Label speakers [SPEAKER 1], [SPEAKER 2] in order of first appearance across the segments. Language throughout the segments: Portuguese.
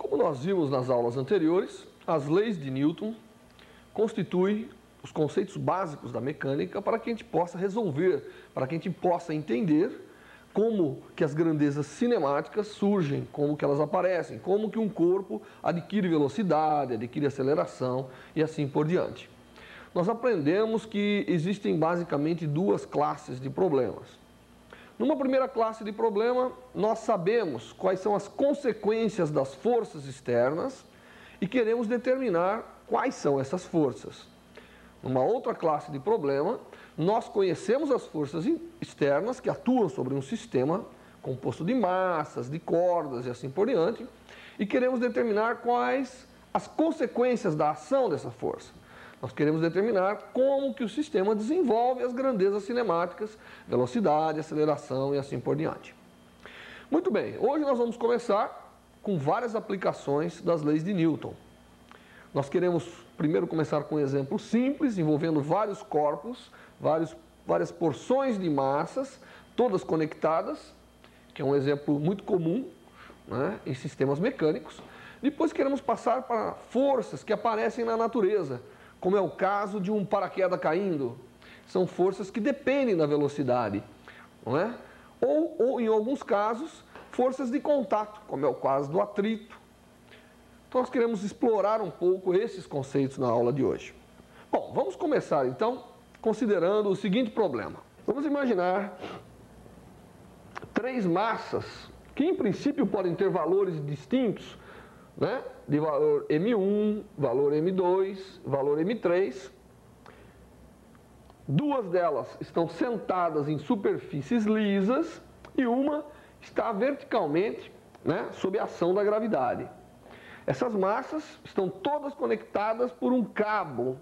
[SPEAKER 1] Como nós vimos nas aulas anteriores, as leis de Newton constituem os conceitos básicos da mecânica para que a gente possa resolver, para que a gente possa entender como que as grandezas cinemáticas surgem, como que elas aparecem, como que um corpo adquire velocidade, adquire aceleração e assim por diante. Nós aprendemos que existem basicamente duas classes de problemas. Numa primeira classe de problema, nós sabemos quais são as consequências das forças externas e queremos determinar quais são essas forças. Numa outra classe de problema, nós conhecemos as forças externas que atuam sobre um sistema composto de massas, de cordas e assim por diante, e queremos determinar quais as consequências da ação dessa força. Nós queremos determinar como que o sistema desenvolve as grandezas cinemáticas, velocidade, aceleração e assim por diante. Muito bem, hoje nós vamos começar com várias aplicações das leis de Newton. Nós queremos primeiro começar com um exemplo simples, envolvendo vários corpos, várias porções de massas, todas conectadas, que é um exemplo muito comum, né, em sistemas mecânicos. Depois queremos passar para forças que aparecem na natureza, como é o caso de um paraquedas caindo. São forças que dependem da velocidade, não é? Ou, em alguns casos, forças de contato, como é o caso do atrito. Então, nós queremos explorar um pouco esses conceitos na aula de hoje. Bom, vamos começar, então, considerando o seguinte problema. Vamos imaginar três massas que, em princípio, podem ter valores distintos, né? De valor M1, valor M2, valor M3. Duas delas estão sentadas em superfícies lisas e uma está verticalmente, né, sob a ação da gravidade. Essas massas estão todas conectadas por um cabo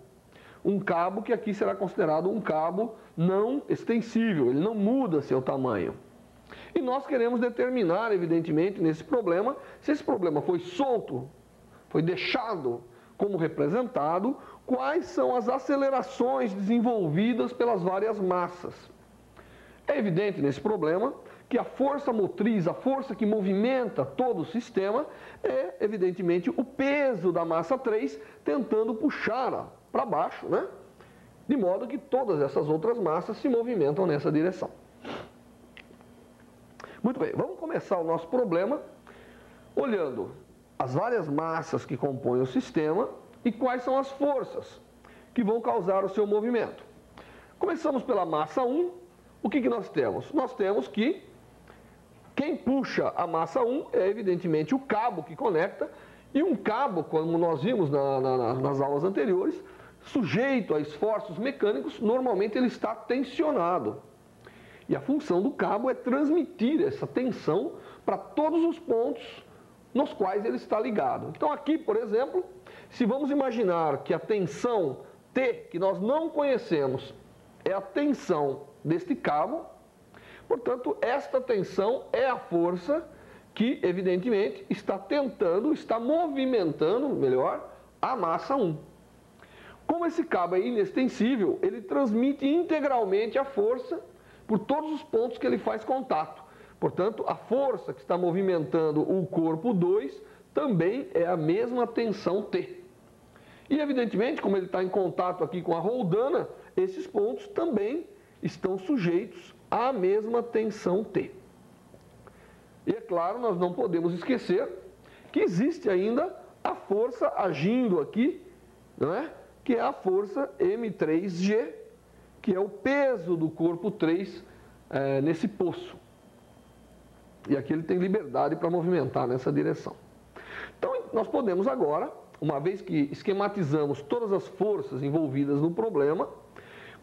[SPEAKER 1] que aqui será considerado um cabo não extensível, ele não muda seu tamanho. E nós queremos determinar, evidentemente, nesse problema, se esse problema foi solto, foi deixado como representado, quais são as acelerações desenvolvidas pelas várias massas. É evidente nesse problema que a força motriz, a força que movimenta todo o sistema, é evidentemente o peso da massa 3 tentando puxá-la para baixo, né? De modo que todas essas outras massas se movimentam nessa direção. Muito bem, vamos começar o nosso problema olhando as várias massas que compõem o sistema e quais são as forças que vão causar o seu movimento. Começamos pela massa 1. O que nós temos? Nós temos que quem puxa a massa 1 é evidentemente o cabo que conecta, e um cabo, como nós vimos nas aulas anteriores, sujeito a esforços mecânicos, normalmente ele está tensionado. E a função do cabo é transmitir essa tensão para todos os pontos nos quais ele está ligado. Então aqui, por exemplo, se vamos imaginar que a tensão T, que nós não conhecemos, é a tensão deste cabo, portanto, esta tensão é a força que, evidentemente, está movimentando, melhor, a massa 1. Como esse cabo é inextensível, ele transmite integralmente a força por todos os pontos que ele faz contato. Portanto, a força que está movimentando o corpo 2 também é a mesma tensão T. E, evidentemente, como ele está em contato aqui com a roldana, esses pontos também estão sujeitos à mesma tensão T. E, é claro, nós não podemos esquecer que existe ainda a força agindo aqui, não é? Que é a força M3G, que é o peso do corpo 3 nesse poço. E aqui ele tem liberdade para movimentar nessa direção. Então, nós podemos agora, uma vez que esquematizamos todas as forças envolvidas no problema,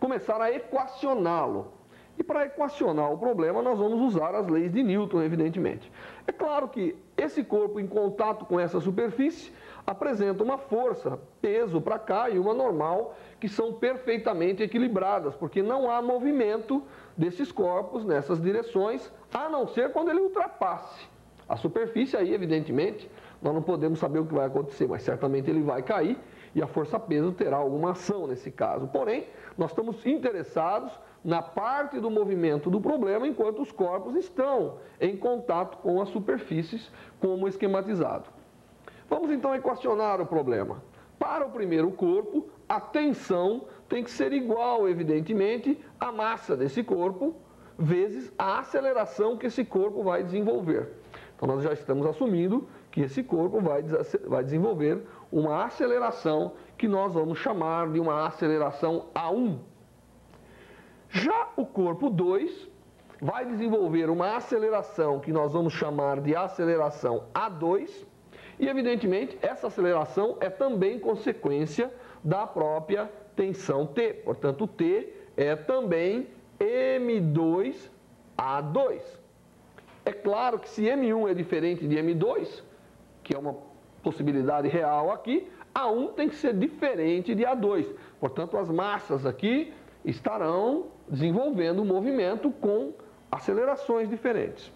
[SPEAKER 1] começar a equacioná-lo. E para equacionar o problema, nós vamos usar as leis de Newton, evidentemente. É claro que esse corpo em contato com essa superfície apresenta uma força, peso para cá e uma normal, que são perfeitamente equilibradas, porque não há movimento desses corpos nessas direções, a não ser quando ele ultrapasse a superfície. Aí, evidentemente, nós não podemos saber o que vai acontecer, mas certamente ele vai cair e a força-peso terá alguma ação nesse caso. Porém, nós estamos interessados na parte do movimento do problema enquanto os corpos estão em contato com as superfícies, como esquematizado. Vamos então equacionar o problema. Para o primeiro corpo, a tensão tem que ser igual, evidentemente, à massa desse corpo, vezes a aceleração que esse corpo vai desenvolver. Então, nós já estamos assumindo que esse corpo vai desenvolver uma aceleração que nós vamos chamar de uma aceleração A1. Já o corpo 2 vai desenvolver uma aceleração que nós vamos chamar de aceleração A2, e, evidentemente, essa aceleração é também consequência da própria tensão T. Portanto, T é também M2A2. É claro que se M1 é diferente de M2, que é uma possibilidade real aqui, A1 tem que ser diferente de A2. Portanto, as massas aqui estarão desenvolvendo um movimento com acelerações diferentes.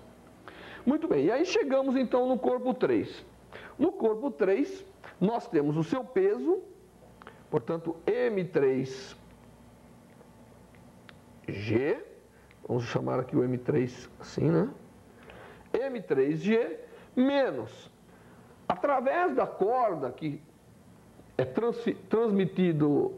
[SPEAKER 1] Muito bem, e aí chegamos então no corpo 3. No corpo 3, nós temos o seu peso, portanto, M3G, vamos chamar aqui o M3 assim, né? M3G menos, através da corda que é transmitido,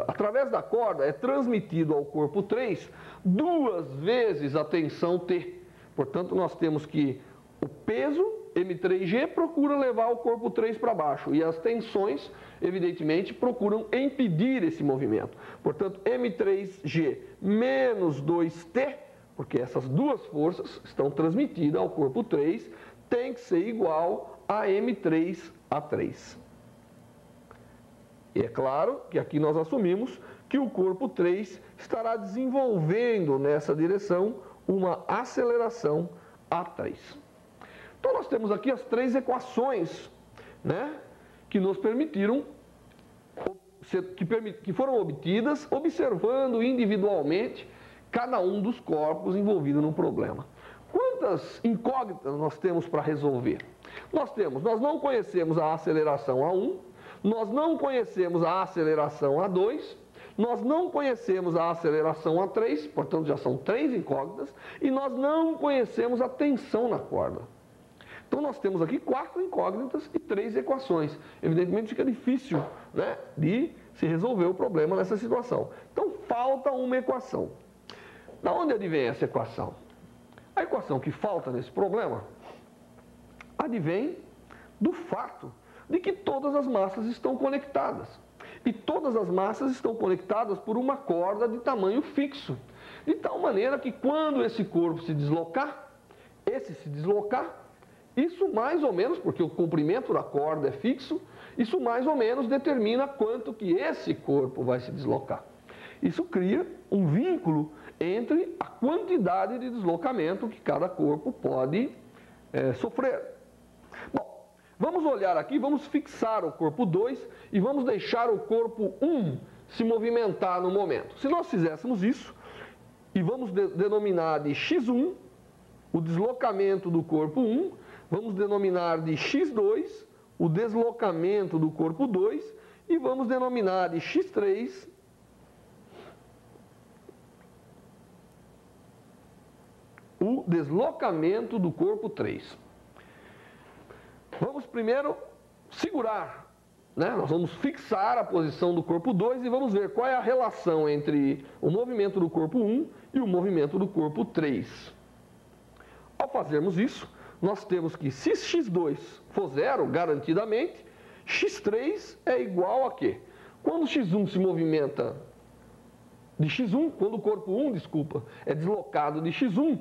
[SPEAKER 1] através da corda é transmitido ao corpo 3 duas vezes a tensão T. Portanto, nós temos que o peso M3G procura levar o corpo 3 para baixo e as tensões, evidentemente, procuram impedir esse movimento. Portanto, M3G menos 2T, porque essas duas forças estão transmitidas ao corpo 3, tem que ser igual a M3A3. E é claro que aqui nós assumimos que o corpo 3 estará desenvolvendo nessa direção uma aceleração A3. Então, nós temos aqui as três equações, né, que nos permitiram, que foram obtidas observando individualmente cada um dos corpos envolvidos no problema. Quantas incógnitas nós temos para resolver? Nós não conhecemos a aceleração A1, nós não conhecemos a aceleração A2, nós não conhecemos a aceleração A3, portanto já são três incógnitas, e nós não conhecemos a tensão na corda. Então, nós temos aqui 4 incógnitas e 3 equações. Evidentemente, fica difícil, né, de se resolver o problema nessa situação. Então, falta uma equação. Da onde advém essa equação? A equação que falta nesse problema advém do fato de que todas as massas estão conectadas. E todas as massas estão conectadas por uma corda de tamanho fixo. De tal maneira que quando esse corpo se deslocar, isso mais ou menos, porque o comprimento da corda é fixo, isso mais ou menos determina quanto que esse corpo vai se deslocar. Isso cria um vínculo entre a quantidade de deslocamento que cada corpo pode sofrer. Bom, vamos olhar aqui, vamos fixar o corpo 2 e vamos deixar o corpo 1 se movimentar no momento. Se nós fizéssemos isso, e vamos denominar de X1 o deslocamento do corpo 1, vamos denominar de X2 o deslocamento do corpo 2 e vamos denominar de X3 o deslocamento do corpo 3. Vamos primeiro segurar, né? Nós vamos fixar a posição do corpo 2 e vamos ver qual é a relação entre o movimento do corpo 1 e o movimento do corpo 3. Ao fazermos isso, nós temos que, se x2 for zero, garantidamente, x3 é igual a quê? Quando x1 se movimenta de x1, quando o corpo 1, é deslocado de x1,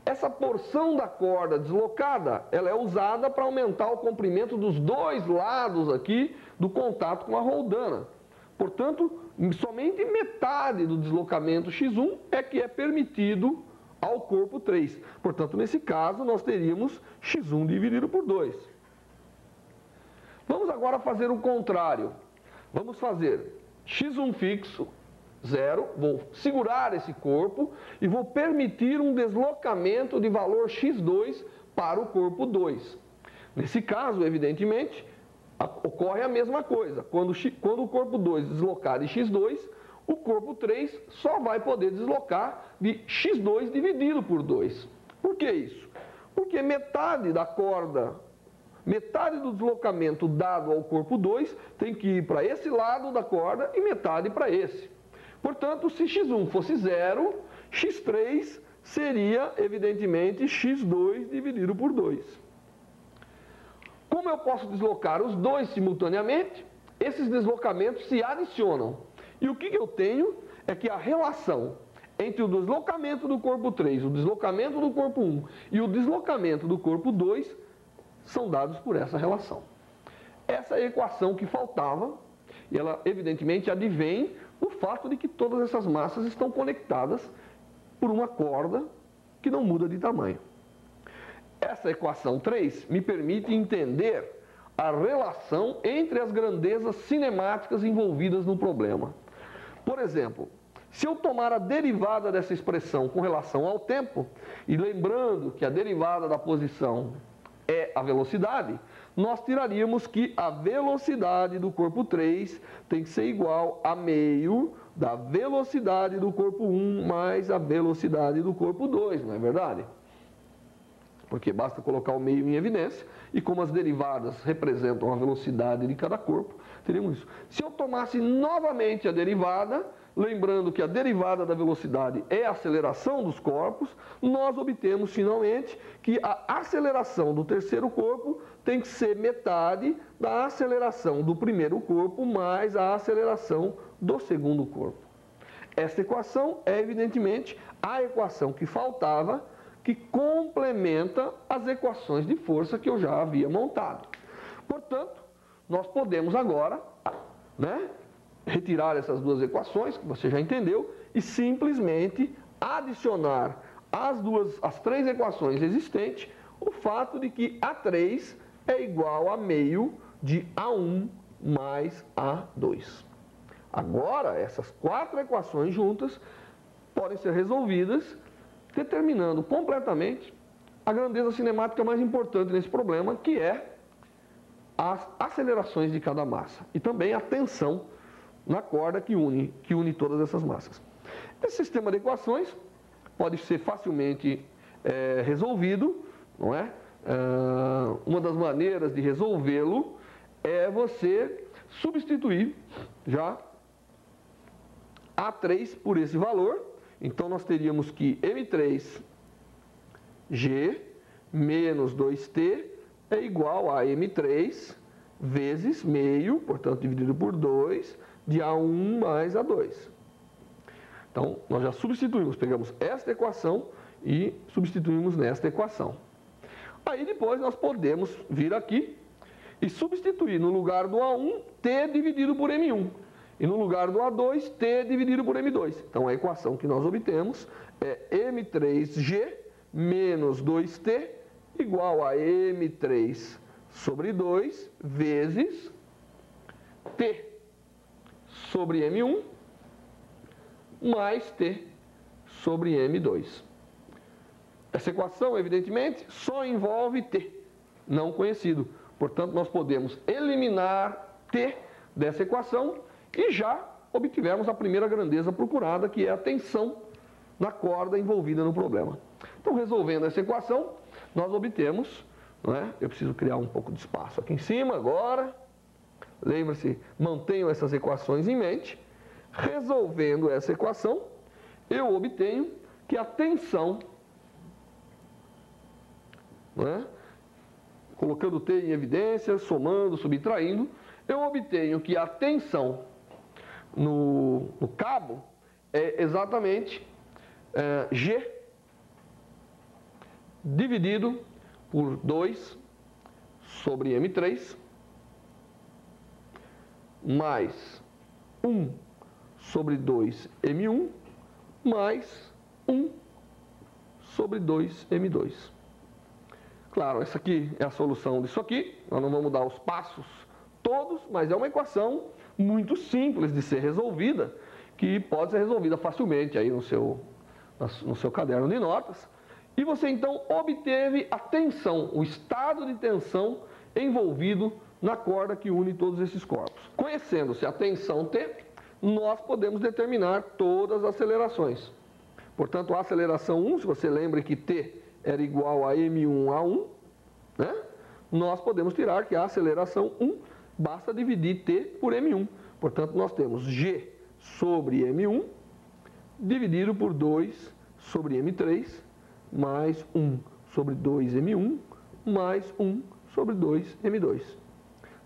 [SPEAKER 1] essa porção da corda deslocada, ela é usada para aumentar o comprimento dos dois lados aqui do contato com a roldana. Portanto, somente metade do deslocamento x1 é que é permitido ao corpo 3. Portanto, nesse caso, nós teríamos x1 dividido por 2. Vamos agora fazer o contrário. Vamos fazer x1 fixo, 0, vou segurar esse corpo e vou permitir um deslocamento de valor x2 para o corpo 2. Nesse caso, evidentemente, ocorre a mesma coisa. Quando o corpo 2 deslocar de x2, o corpo 3 só vai poder deslocar de x2 dividido por 2. Por que isso? Porque metade da corda metade do deslocamento dado ao corpo 2 tem que ir para esse lado da corda e metade para esse. Portanto, se x1 fosse 0, x3 seria, evidentemente, x2 dividido por 2. Como eu posso deslocar os dois simultaneamente, esses deslocamentos se adicionam. E o que eu tenho é que a relação entre o deslocamento do corpo 3, o deslocamento do corpo 1 e o deslocamento do corpo 2 são dados por essa relação. Essa é a equação que faltava, e ela evidentemente advém do fato de que todas essas massas estão conectadas por uma corda que não muda de tamanho. Essa equação 3 me permite entender a relação entre as grandezas cinemáticas envolvidas no problema. Por exemplo, se eu tomar a derivada dessa expressão com relação ao tempo, e lembrando que a derivada da posição é a velocidade, nós tiraríamos que a velocidade do corpo 3 tem que ser igual a meio da velocidade do corpo 1 mais a velocidade do corpo 2, não é verdade? Porque basta colocar o meio em evidência, e como as derivadas representam a velocidade de cada corpo, teríamos isso. Se eu tomasse novamente a derivada, lembrando que a derivada da velocidade é a aceleração dos corpos, nós obtemos finalmente que a aceleração do terceiro corpo tem que ser metade da aceleração do primeiro corpo mais a aceleração do segundo corpo. Esta equação é evidentemente a equação que faltava, que complementa as equações de força que eu já havia montado. Portanto, nós podemos agora, retirar essas duas equações, que você já entendeu, e simplesmente adicionar às três equações existentes o fato de que A3 é igual a meio de A1 mais A2. Agora, essas quatro equações juntas podem ser resolvidas determinando completamente a grandeza cinemática mais importante nesse problema, que é as acelerações de cada massa e também a tensão na corda que une todas essas massas. Esse sistema de equações pode ser facilmente resolvido, não é? Uma das maneiras de resolvê-lo é você substituir já A3 por esse valor. Então, nós teríamos que M3G menos 2T é igual a M3 vezes meio, portanto, dividido por 2, de A1 mais A2. Então, nós já substituímos, pegamos esta equação e substituímos nesta equação. Aí, depois, nós podemos vir aqui e substituir no lugar do A1, T dividido por M1. E no lugar do A2, T dividido por M2. Então, a equação que nós obtemos é M3G menos 2T igual a M3 sobre 2 vezes T sobre M1 mais T sobre M2. Essa equação, evidentemente, só envolve T, não conhecido. Portanto, nós podemos eliminar T dessa equação e já obtivemos a primeira grandeza procurada, que é a tensão na corda envolvida no problema. Então, resolvendo essa equação, nós obtemos, não é? Eu preciso criar um pouco de espaço aqui em cima agora. Lembre-se, mantenham essas equações em mente. Resolvendo essa equação, eu obtenho que a tensão, não é? Colocando T em evidência, somando, subtraindo, eu obtenho que a tensão no cabo é exatamente G dividido por 2 sobre M3 mais 1 sobre 2 M1 mais 1 sobre 2 M2. Claro, essa aqui é a solução disso aqui. Nós não vamos dar os passos todos, mas é uma equação muito simples de ser resolvida, que pode ser resolvida facilmente aí no seu caderno de notas. E você então obteve a tensão, o estado de tensão envolvido na corda que une todos esses corpos. Conhecendo-se a tensão T, nós podemos determinar todas as acelerações. Portanto, a aceleração 1, se você lembra que T era igual a M1 A1, né? nós podemos tirar que a aceleração 1 basta dividir t por m1. Portanto, nós temos g sobre m1 dividido por 2 sobre m3 mais 1 sobre 2m1 mais 1 sobre 2m2.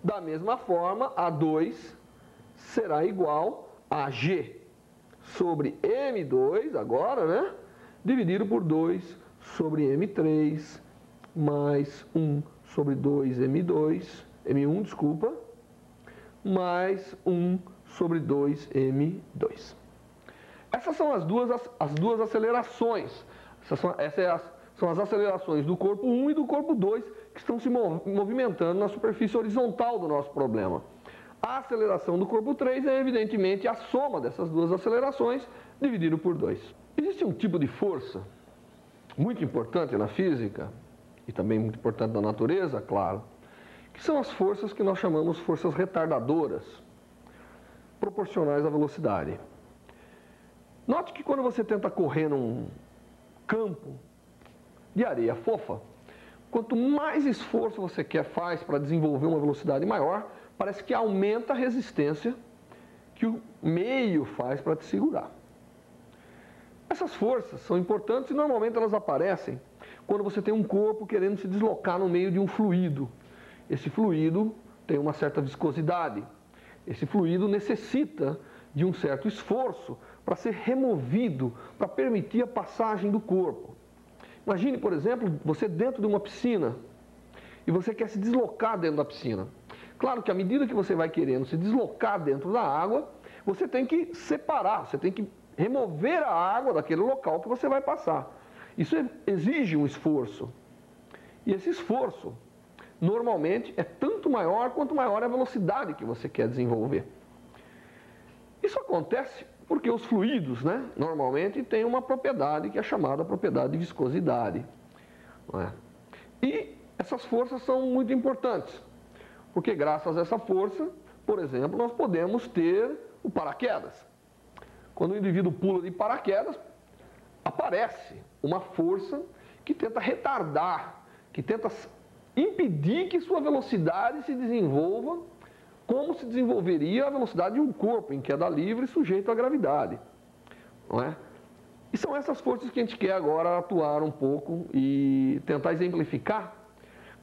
[SPEAKER 1] Da mesma forma, a 2 será igual a g sobre m2, agora, né? Dividido por 2 sobre m3 mais 1 sobre 2m2, m1, desculpa, mais 1 sobre 2m2. Essas são as duas acelerações. São as acelerações do corpo 1 e do corpo 2 que estão se movimentando na superfície horizontal do nosso problema. A aceleração do corpo 3 é evidentemente a soma dessas duas acelerações dividido por 2. Existe um tipo de força muito importante na física e também muito importante na natureza, claro, que são as forças que nós chamamos forças retardadoras, proporcionais à velocidade. Note que quando você tenta correr num campo de areia fofa, quanto mais esforço você faz para desenvolver uma velocidade maior, parece que aumenta a resistência que o meio faz para te segurar. Essas forças são importantes e normalmente elas aparecem quando você tem um corpo querendo se deslocar no meio de um fluido. Esse fluido tem uma certa viscosidade. Esse fluido necessita de um certo esforço para ser removido, para permitir a passagem do corpo. Imagine, por exemplo, você dentro de uma piscina e você quer se deslocar dentro da piscina. Claro que à medida que você vai querendo se deslocar dentro da água, você tem que separar, você tem que remover a água daquele local que você vai passar. Isso exige um esforço. E esse esforço, normalmente, é tanto maior quanto maior a velocidade que você quer desenvolver. Isso acontece porque os fluidos, né, normalmente, têm uma propriedade que é chamada propriedade de viscosidade. Não é? E essas forças são muito importantes, porque graças a essa força, por exemplo, nós podemos ter o paraquedas. Quando o indivíduo pula de paraquedas, aparece uma força que tenta retardar, que tenta impedir que sua velocidade se desenvolva como se desenvolveria a velocidade de um corpo em queda livre sujeito à gravidade. Não é? E são essas forças que a gente quer agora atuar um pouco e tentar exemplificar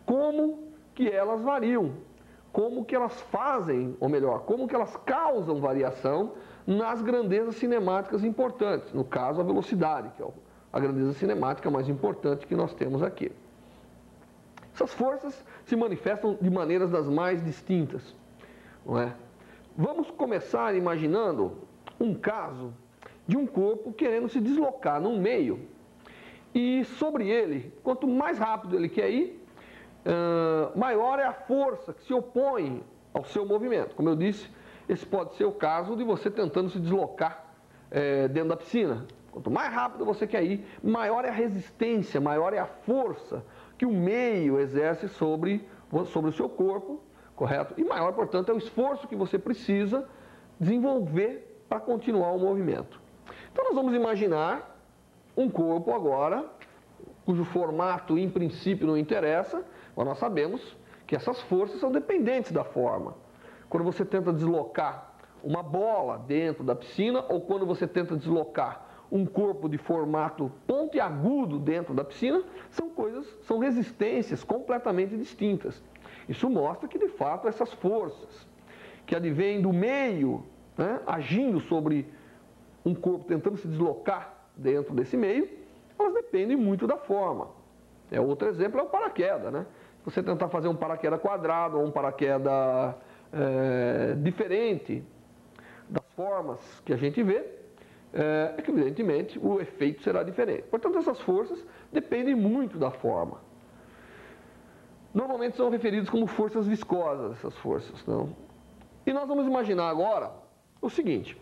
[SPEAKER 1] como que elas variam, como que elas fazem, ou melhor, como que elas causam variação nas grandezas cinemáticas importantes, no caso a velocidade, que é a grandeza cinemática mais importante que nós temos aqui. Essas forças se manifestam de maneiras das mais distintas, não é? Vamos começar imaginando um caso de um corpo querendo se deslocar num meio e sobre ele, quanto mais rápido ele quer ir, maior é a força que se opõe ao seu movimento. Como eu disse, esse pode ser o caso de você tentando se deslocar dentro da piscina. Quanto mais rápido você quer ir, maior é a resistência, maior é a força que o meio exerce sobre o seu corpo, correto? E maior, portanto, é o esforço que você precisa desenvolver para continuar o movimento. Então, nós vamos imaginar um corpo agora, cujo formato, em princípio, não interessa, mas nós sabemos que essas forças são dependentes da forma. Quando você tenta deslocar uma bola dentro da piscina ou quando você tenta deslocar um corpo de formato pontiagudo dentro da piscina, são resistências completamente distintas. Isso mostra que, de fato, essas forças que advêm do meio, né, agindo sobre um corpo, tentando se deslocar dentro desse meio, elas dependem muito da forma. Outro exemplo é o paraquedas, né? Se você tentar fazer um paraquedas quadrado ou um paraquedas diferente das formas que a gente vê, que evidentemente o efeito será diferente. Portanto, essas forças dependem muito da forma. Normalmente são referidas como forças viscosas, essas forças. Não? E nós vamos imaginar agora o seguinte.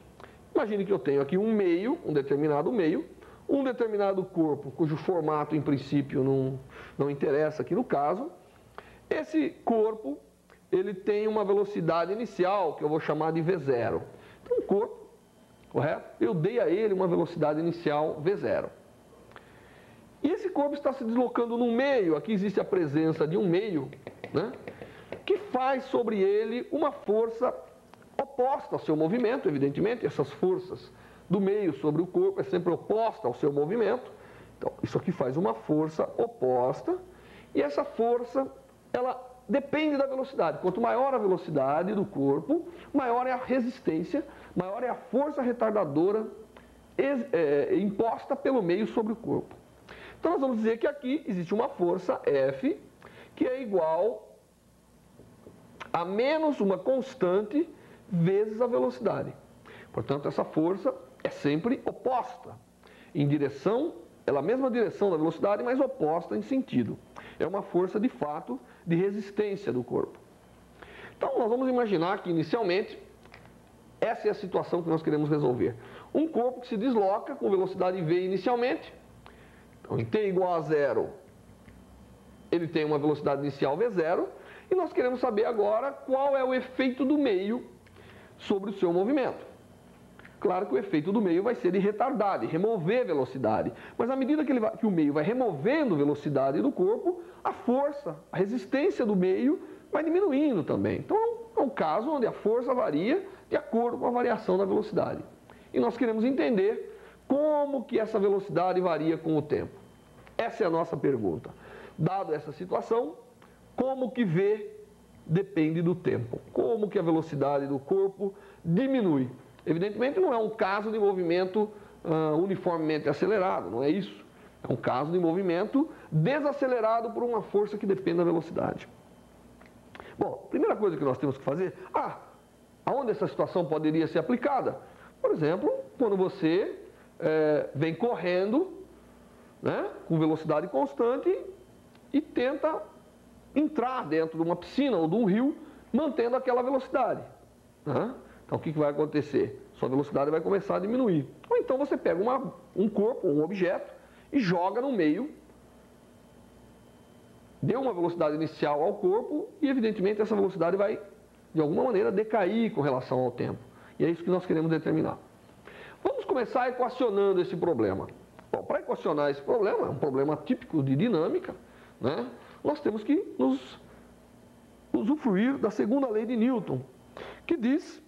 [SPEAKER 1] Imagine que eu tenho aqui um meio, um determinado corpo, cujo formato, em princípio, não interessa aqui no caso. Esse corpo, ele tem uma velocidade inicial, que eu vou chamar de V0. Então, um corpo, correto? Eu dei a ele uma velocidade inicial V0. E esse corpo está se deslocando num meio, aqui existe a presença de um meio, né, que faz sobre ele uma força oposta ao seu movimento, evidentemente, essas forças do meio sobre o corpo é sempre oposta ao seu movimento. Então, isso aqui faz uma força oposta, e essa força, ela depende da velocidade. Quanto maior a velocidade do corpo, maior é a resistência, maior é a força retardadora imposta pelo meio sobre o corpo. Então, nós vamos dizer que aqui existe uma força F, que é igual a menos uma constante vezes a velocidade. Portanto, essa força é sempre oposta, em direção, ela é a mesma direção da velocidade, mas oposta em sentido. É uma força, de fato, de resistência do corpo. Então, nós vamos imaginar que, inicialmente, essa é a situação que nós queremos resolver. Um corpo que se desloca com velocidade v inicialmente. Então, em t igual a 0, ele tem uma velocidade inicial v0, e nós queremos saber agora qual é o efeito do meio sobre o seu movimento. Claro que o efeito do meio vai ser de retardar, de remover velocidade. Mas à medida que o meio vai removendo velocidade do corpo, a força, a resistência do meio vai diminuindo também. Então é um caso onde a força varia de acordo com a variação da velocidade. E nós queremos entender como que essa velocidade varia com o tempo. Essa é a nossa pergunta. Dado essa situação, como que V depende do tempo? Como que a velocidade do corpo diminui? Evidentemente não é um caso de movimento uniformemente acelerado, não é isso. É um caso de movimento desacelerado por uma força que depende da velocidade. Bom, primeira coisa que nós temos que fazer, aonde essa situação poderia ser aplicada? Por exemplo, quando você vem correndo, né, com velocidade constante e tenta entrar dentro de uma piscina ou de um rio, mantendo aquela velocidade, né? Então, o que vai acontecer? Sua velocidade vai começar a diminuir. Ou então você pega um corpo, um objeto, e joga no meio, deu uma velocidade inicial ao corpo, e evidentemente essa velocidade vai, de alguma maneira, decair com relação ao tempo. E é isso que nós queremos determinar. Vamos começar equacionando esse problema. Bom, para equacionar esse problema, é um problema típico de dinâmica, né? Nós temos que nos usufruir da segunda lei de Newton, que diz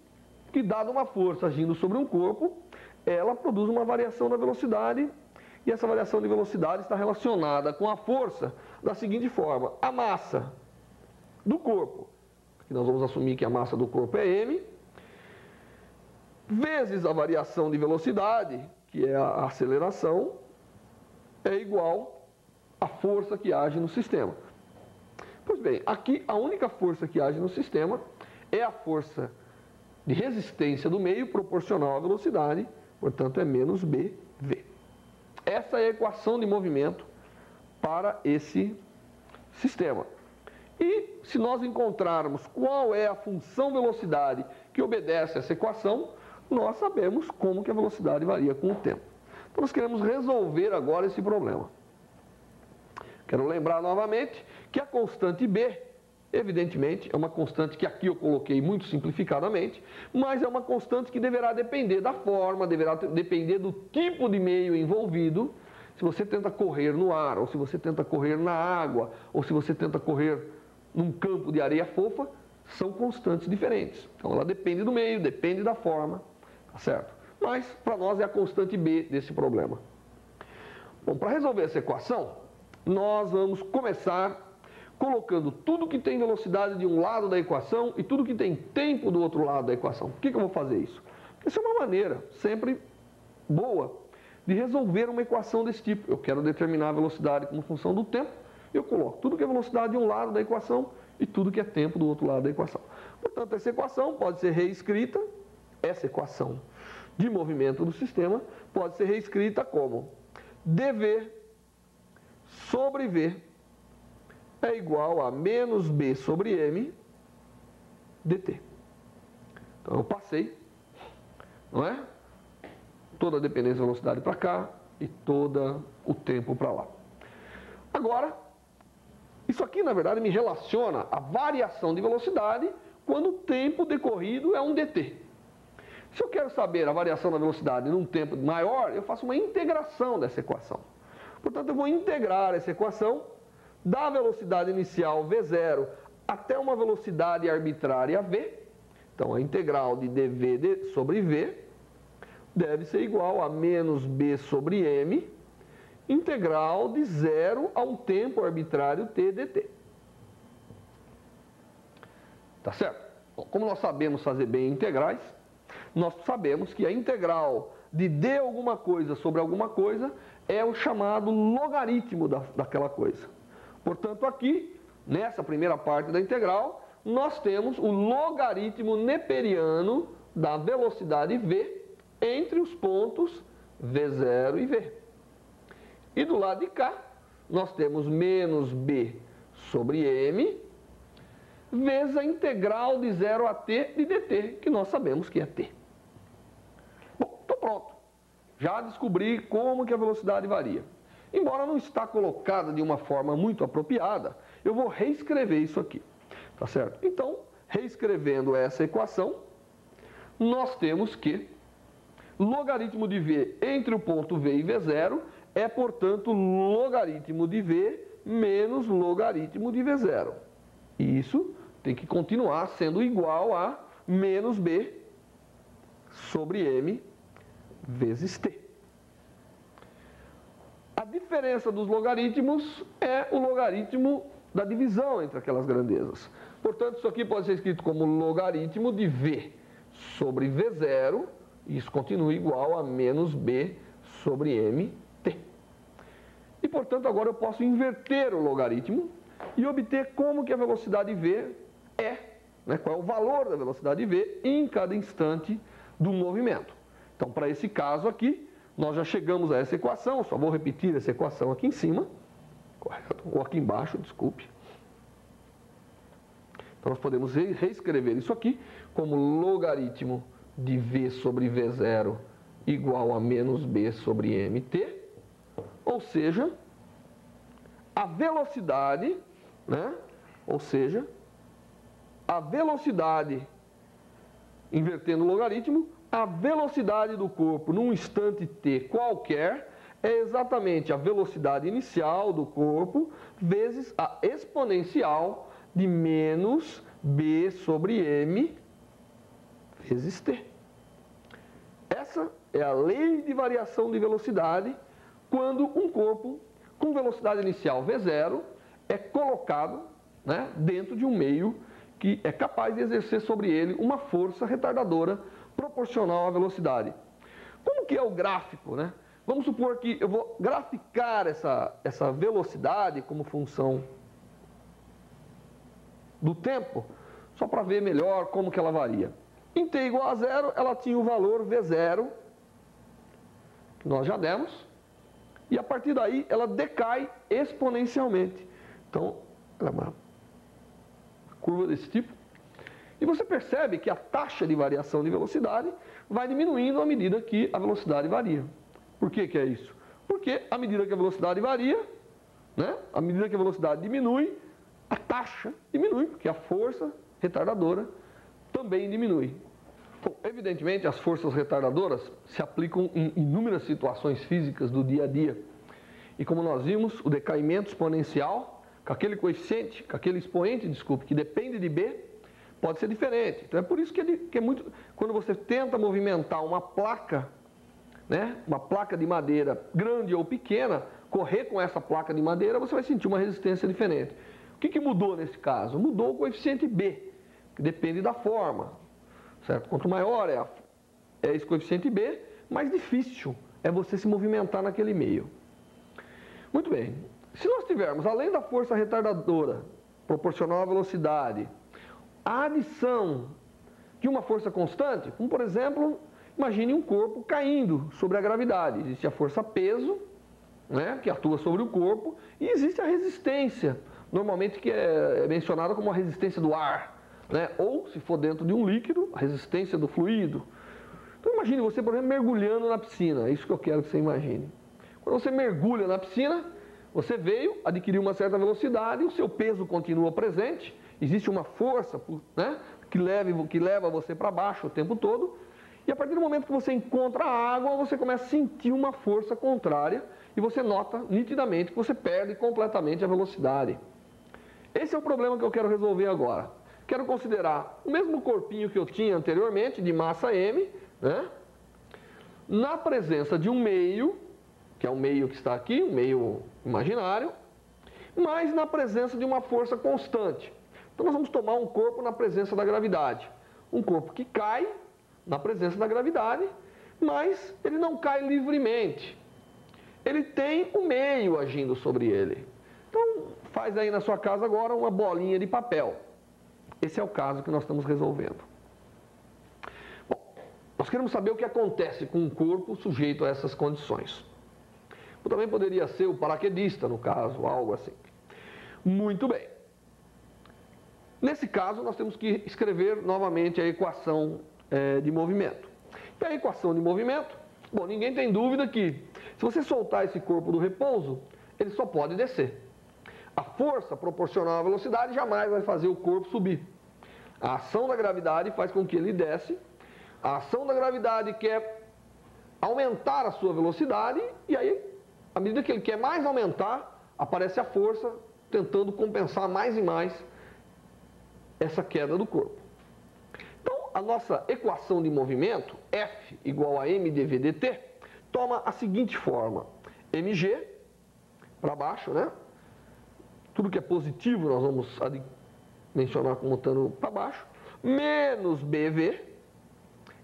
[SPEAKER 1] que, dada uma força agindo sobre um corpo, ela produz uma variação da velocidade, e essa variação de velocidade está relacionada com a força da seguinte forma: a massa do corpo, que nós vamos assumir que a massa do corpo é m, vezes a variação de velocidade, que é a aceleração, é igual à força que age no sistema. Pois bem, aqui a única força que age no sistema é a força de resistência do meio proporcional à velocidade, portanto é menos bv. Essa é a equação de movimento para esse sistema. E se nós encontrarmos qual é a função velocidade que obedece a essa equação, nós sabemos como que a velocidade varia com o tempo. Então nós queremos resolver agora esse problema. Quero lembrar novamente que a constante b, evidentemente, é uma constante que aqui eu coloquei muito simplificadamente, mas é uma constante que deverá depender da forma, deverá depender do tipo de meio envolvido. Se você tenta correr no ar, ou se você tenta correr na água, ou se você tenta correr num campo de areia fofa, são constantes diferentes. Então ela depende do meio, depende da forma, tá certo? Mas para nós é a constante b desse problema. Bom, para resolver essa equação, nós vamos começar colocando tudo que tem velocidade de um lado da equação e tudo que tem tempo do outro lado da equação. Por que eu vou fazer isso? Porque essa é uma maneira sempre boa de resolver uma equação desse tipo. Eu quero determinar a velocidade como função do tempo, eu coloco tudo que é velocidade de um lado da equação e tudo que é tempo do outro lado da equação. Portanto, essa equação pode ser reescrita, essa equação de movimento do sistema pode ser reescrita como dv sobre v é igual a menos b sobre m dt. Então eu passei, não é? Toda a dependência da velocidade para cá e todo o tempo para lá. Agora, isso aqui na verdade me relaciona a variação de velocidade quando o tempo decorrido é um dt. Se eu quero saber a variação da velocidade num tempo maior, eu faço uma integração dessa equação. Portanto, eu vou integrar essa equação da velocidade inicial V0 até uma velocidade arbitrária V. Então, a integral de dV sobre V deve ser igual a menos B sobre M, integral de 0 a um tempo arbitrário t dt. Tá certo? Bom, como nós sabemos fazer bem integrais, nós sabemos que a integral de d alguma coisa sobre alguma coisa é o chamado logaritmo daquela coisa. Portanto, aqui, nessa primeira parte da integral, nós temos o logaritmo neperiano da velocidade v entre os pontos v0 e v. E do lado de cá, nós temos menos b sobre m, vezes a integral de 0 a t de dt, que nós sabemos que é t. Bom, estou pronto. Já descobri como que a velocidade varia. Embora não está colocada de uma forma muito apropriada, eu vou reescrever isso aqui. Tá certo? Então, reescrevendo essa equação, nós temos que logaritmo de v entre o ponto v e v0 é, portanto, logaritmo de v menos logaritmo de v0. E isso tem que continuar sendo igual a menos b sobre m vezes t. A diferença dos logaritmos é o logaritmo da divisão entre aquelas grandezas. Portanto, isso aqui pode ser escrito como logaritmo de v sobre v0, e isso continua igual a menos b sobre mt. E, portanto, agora eu posso inverter o logaritmo e obter como que a velocidade v é, né, qual é o valor da velocidade v em cada instante do movimento. Então, para esse caso aqui, nós já chegamos a essa equação, eu só vou repetir essa equação aqui em cima, correto? Ou aqui embaixo, desculpe. Então, nós podemos reescrever isso aqui como logaritmo de v sobre v0 igual a menos b sobre mt, ou seja, a velocidade, né? Ou seja, a velocidade, invertendo o logaritmo, a velocidade do corpo num instante t qualquer é exatamente a velocidade inicial do corpo vezes a exponencial de menos b sobre m vezes t. Essa é a lei de variação de velocidade quando um corpo com velocidade inicial v0 é colocado, né, dentro de um meio que é capaz de exercer sobre ele uma força retardadora proporcional à velocidade. Como que é o gráfico, né? Vamos supor que eu vou graficar essa velocidade como função do tempo, só para ver melhor como que ela varia. Em t igual a 0, ela tinha o valor v0, que nós já demos, e a partir daí ela decai exponencialmente. Então, ela é uma curva desse tipo. E você percebe que a taxa de variação de velocidade vai diminuindo à medida que a velocidade varia. Por que que é isso? Porque à medida que a velocidade varia, né, à medida que a velocidade diminui, a taxa diminui, porque a força retardadora também diminui. Bom, evidentemente, as forças retardadoras se aplicam em inúmeras situações físicas do dia a dia. E como nós vimos, o decaimento exponencial, com aquele coeficiente, com aquele expoente, desculpe, que depende de B, pode ser diferente. Então é por isso que é muito... Quando você tenta movimentar uma placa, né, uma placa de madeira grande ou pequena, correr com essa placa de madeira, você vai sentir uma resistência diferente. O que mudou nesse caso? Mudou o coeficiente B, que depende da forma, certo? Quanto maior é esse coeficiente B, mais difícil é você se movimentar naquele meio. Muito bem. Se nós tivermos, além da força retardadora proporcional à velocidade, a adição de uma força constante, como por exemplo, imagine um corpo caindo sobre a gravidade. Existe a força peso, né, que atua sobre o corpo, e existe a resistência, normalmente que é mencionada como a resistência do ar, né, ou, se for dentro de um líquido, a resistência do fluido. Então imagine você, por exemplo, mergulhando na piscina, é isso que eu quero que você imagine. Quando você mergulha na piscina, você veio, adquiriu uma certa velocidade, o seu peso continua presente, existe uma força, né, que leva você para baixo o tempo todo, E a partir do momento que você encontra a água, você começa a sentir uma força contrária e você nota nitidamente que você perde completamente a velocidade. Esse é o problema que eu quero resolver agora. Quero considerar o mesmo corpinho que eu tinha anteriormente, de massa m, né? Na presença de um meio, que é o meio que está aqui, um meio imaginário, mas na presença de uma força constante. Então nós vamos tomar um corpo na presença da gravidade. Um corpo que cai na presença da gravidade, mas ele não cai livremente. Ele tem um meio agindo sobre ele. Então faz aí na sua casa agora uma bolinha de papel. Esse é o caso que nós estamos resolvendo. Bom, nós queremos saber o que acontece com um corpo sujeito a essas condições. Também poderia ser o paraquedista, no caso, algo assim. Muito bem. Nesse caso, nós temos que escrever novamente a equação de movimento. E a equação de movimento, bom, ninguém tem dúvida que se você soltar esse corpo do repouso, ele só pode descer. A força proporcional à velocidade jamais vai fazer o corpo subir. A ação da gravidade faz com que ele desce. A ação da gravidade quer aumentar a sua velocidade e aí, à medida que ele quer mais aumentar, aparece a força tentando compensar mais e mais essa queda do corpo. Então, a nossa equação de movimento, F igual a mdv dt, toma a seguinte forma. mg, para baixo, né? Tudo que é positivo nós vamos mencionar como estando para baixo, menos bv,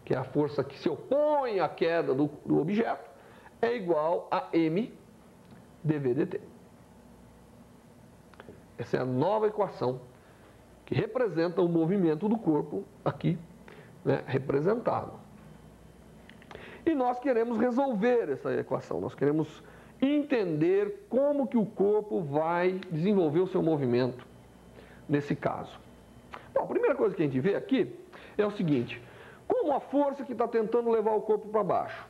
[SPEAKER 1] que é a força que se opõe à queda do objeto, é igual a m dv dt. Essa é a nova equação que representa o movimento do corpo aqui, né, representado. E nós queremos resolver essa equação, nós queremos entender como que o corpo vai desenvolver o seu movimento nesse caso. Bom, a primeira coisa que a gente vê aqui é o seguinte: como a força que está tentando levar o corpo para baixo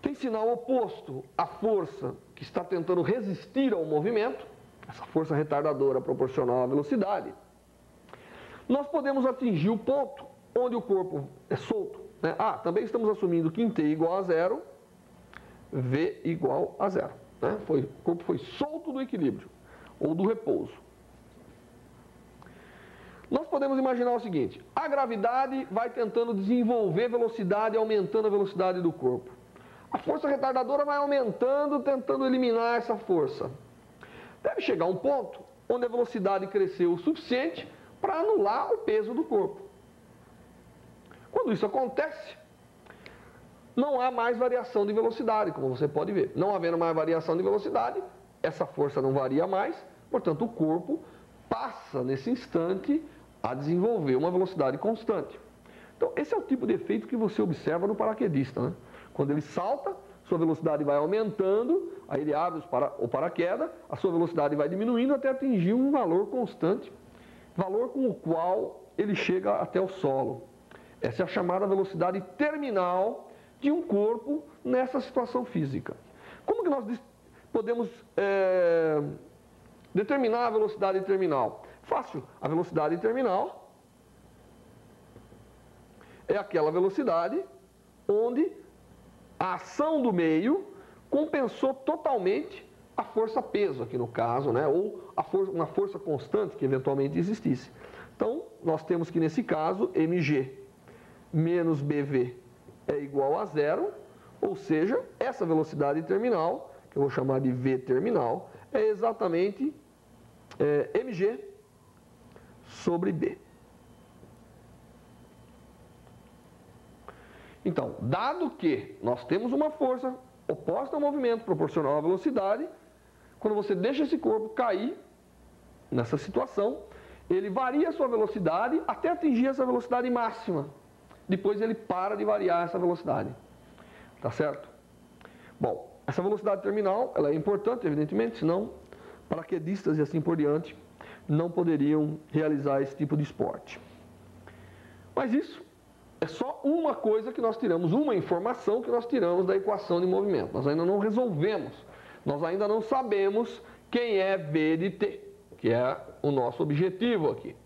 [SPEAKER 1] tem sinal oposto à força que está tentando resistir ao movimento, essa força retardadora proporcional à velocidade, nós podemos atingir o ponto onde o corpo é solto, né? Também estamos assumindo que em t igual a zero, v igual a zero, né? O corpo foi solto do equilíbrio ou do repouso. Nós podemos imaginar o seguinte: a gravidade vai tentando desenvolver velocidade, aumentando a velocidade do corpo. A força retardadora vai aumentando, tentando eliminar essa força. Deve chegar um ponto onde a velocidade cresceu o suficiente para anular o peso do corpo. Quando isso acontece, não há mais variação de velocidade, como você pode ver. Não havendo mais variação de velocidade, essa força não varia mais, portanto o corpo passa nesse instante a desenvolver uma velocidade constante. Então esse é o tipo de efeito que você observa no paraquedista, né? Quando ele salta, sua velocidade vai aumentando, aí ele abre o paraquedas, a sua velocidade vai diminuindo até atingir um valor constante, valor com o qual ele chega até o solo. Essa é a chamada velocidade terminal de um corpo nessa situação física. Como que nós podemos determinar a velocidade terminal? Fácil. A velocidade terminal é aquela velocidade onde a ação do meio compensou totalmente a força-peso, aqui no caso, né? Ou uma força constante que eventualmente existisse. Então, nós temos que, nesse caso, mg menos bv é igual a zero, ou seja, essa velocidade terminal, que eu vou chamar de v terminal, é exatamente mg sobre b. Então, dado que nós temos uma força oposta ao movimento proporcional à velocidade, quando você deixa esse corpo cair nessa situação, ele varia a sua velocidade até atingir essa velocidade máxima. Depois ele para de variar essa velocidade. Tá certo? Bom, essa velocidade terminal, ela é importante, evidentemente, senão paraquedistas e assim por diante não poderiam realizar esse tipo de esporte. Mas isso é só uma coisa que nós tiramos, uma informação que nós tiramos da equação de movimento. Nós ainda não resolvemos, nós ainda não sabemos quem é V de t, que é o nosso objetivo aqui.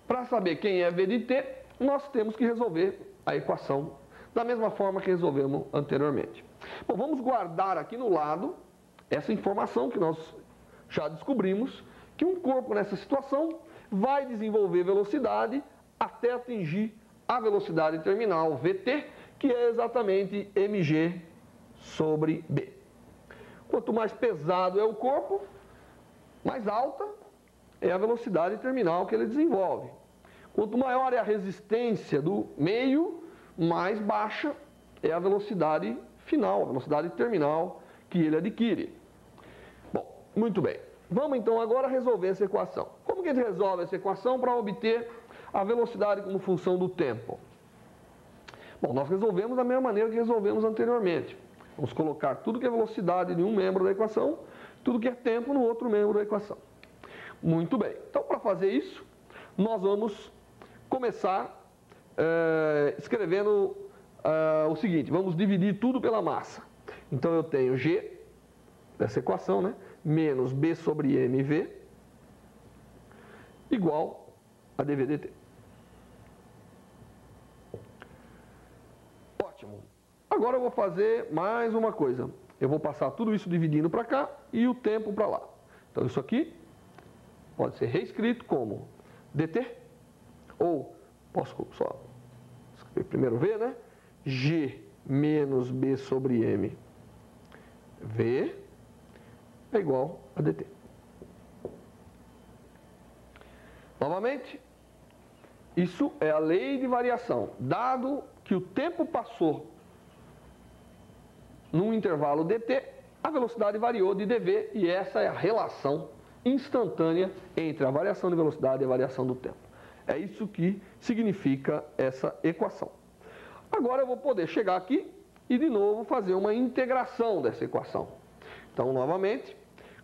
[SPEAKER 1] Para saber quem é V de t, nós temos que resolver a equação da mesma forma que resolvemos anteriormente. Bom, vamos guardar aqui no lado essa informação que nós já descobrimos, que um corpo nessa situação vai desenvolver velocidade até atingir a velocidade terminal, VT, que é exatamente mg sobre b. Quanto mais pesado é o corpo, mais alta é a velocidade terminal que ele desenvolve. Quanto maior é a resistência do meio, mais baixa é a velocidade final, a velocidade terminal que ele adquire. Bom, muito bem. Vamos então agora resolver essa equação. Como que a gente resolve essa equação para obter a velocidade como função do tempo? Bom, nós resolvemos da mesma maneira que resolvemos anteriormente. Vamos colocar tudo que é velocidade em um membro da equação, tudo que é tempo no outro membro da equação. Muito bem. Então, para fazer isso, nós vamos começar escrevendo o seguinte. Vamos dividir tudo pela massa. Então, eu tenho G, dessa equação, né? Menos B sobre mv, igual a dv/dt. Ótimo. Agora eu vou fazer mais uma coisa. Eu vou passar tudo isso dividindo para cá e o tempo para lá. Então, isso aqui pode ser reescrito como dt, ou posso só escrever primeiro v, né? G menos B sobre m v é igual a dt. Novamente, isso é a lei de variação. Dado que o tempo passou num intervalo dt, a velocidade variou de dv e essa é a relação instantânea entre a variação de velocidade e a variação do tempo. É isso que significa essa equação. Agora eu vou poder chegar aqui e de novo fazer uma integração dessa equação. Então, novamente,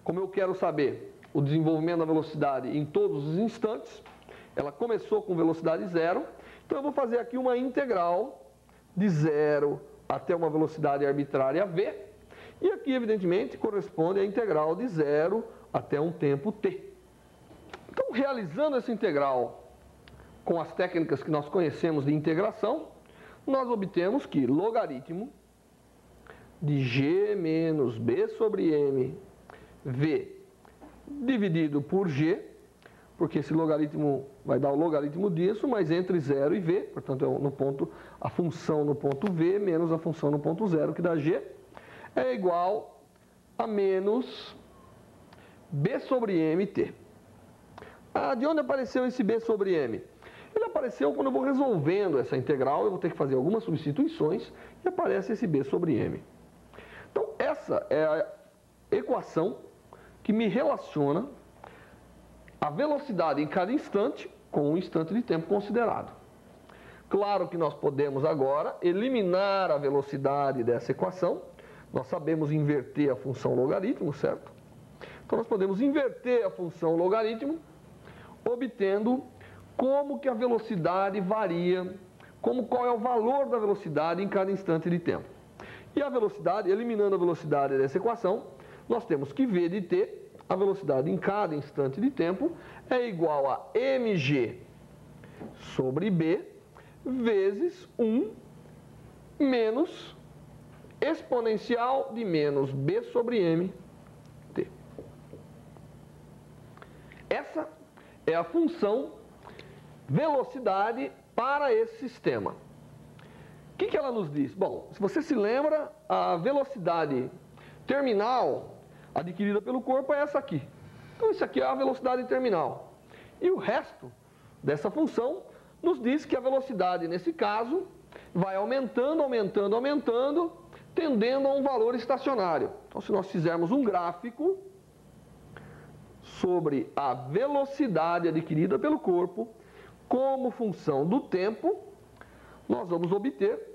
[SPEAKER 1] como eu quero saber o desenvolvimento da velocidade em todos os instantes, ela começou com velocidade zero, então eu vou fazer aqui uma integral de zero até uma velocidade arbitrária v, e aqui, evidentemente, corresponde à integral de zero até um tempo t. Então, realizando essa integral com as técnicas que nós conhecemos de integração, nós obtemos que logaritmo de g menos b sobre m v dividido por g, porque esse logaritmo vai dar o logaritmo disso, mas entre 0 e v, portanto, no ponto, a função no ponto v menos a função no ponto 0, que dá g, é igual a menos b sobre mt. De onde apareceu esse b sobre m? Ele apareceu quando eu vou resolvendo essa integral, eu vou ter que fazer algumas substituições e aparece esse b sobre m. Então, essa é a equação que me relaciona a velocidade em cada instante com o instante de tempo considerado. Claro que nós podemos agora eliminar a velocidade dessa equação. Nós sabemos inverter a função logaritmo, certo? Então, nós podemos inverter a função logaritmo, obtendo como que a velocidade varia, qual é o valor da velocidade em cada instante de tempo. E a velocidade, eliminando a velocidade dessa equação, nós temos que v de t, a velocidade em cada instante de tempo, é igual a mg sobre b vezes 1 menos exponencial de menos b sobre m t. Essa é a função velocidade para esse sistema. O que ela nos diz? Bom, se você se lembra, a velocidade terminal adquirida pelo corpo é essa aqui. Então, isso aqui é a velocidade terminal. E o resto dessa função nos diz que a velocidade, nesse caso, vai aumentando, aumentando, aumentando, tendendo a um valor estacionário. Então, se nós fizermos um gráfico sobre a velocidade adquirida pelo corpo como função do tempo, nós vamos obter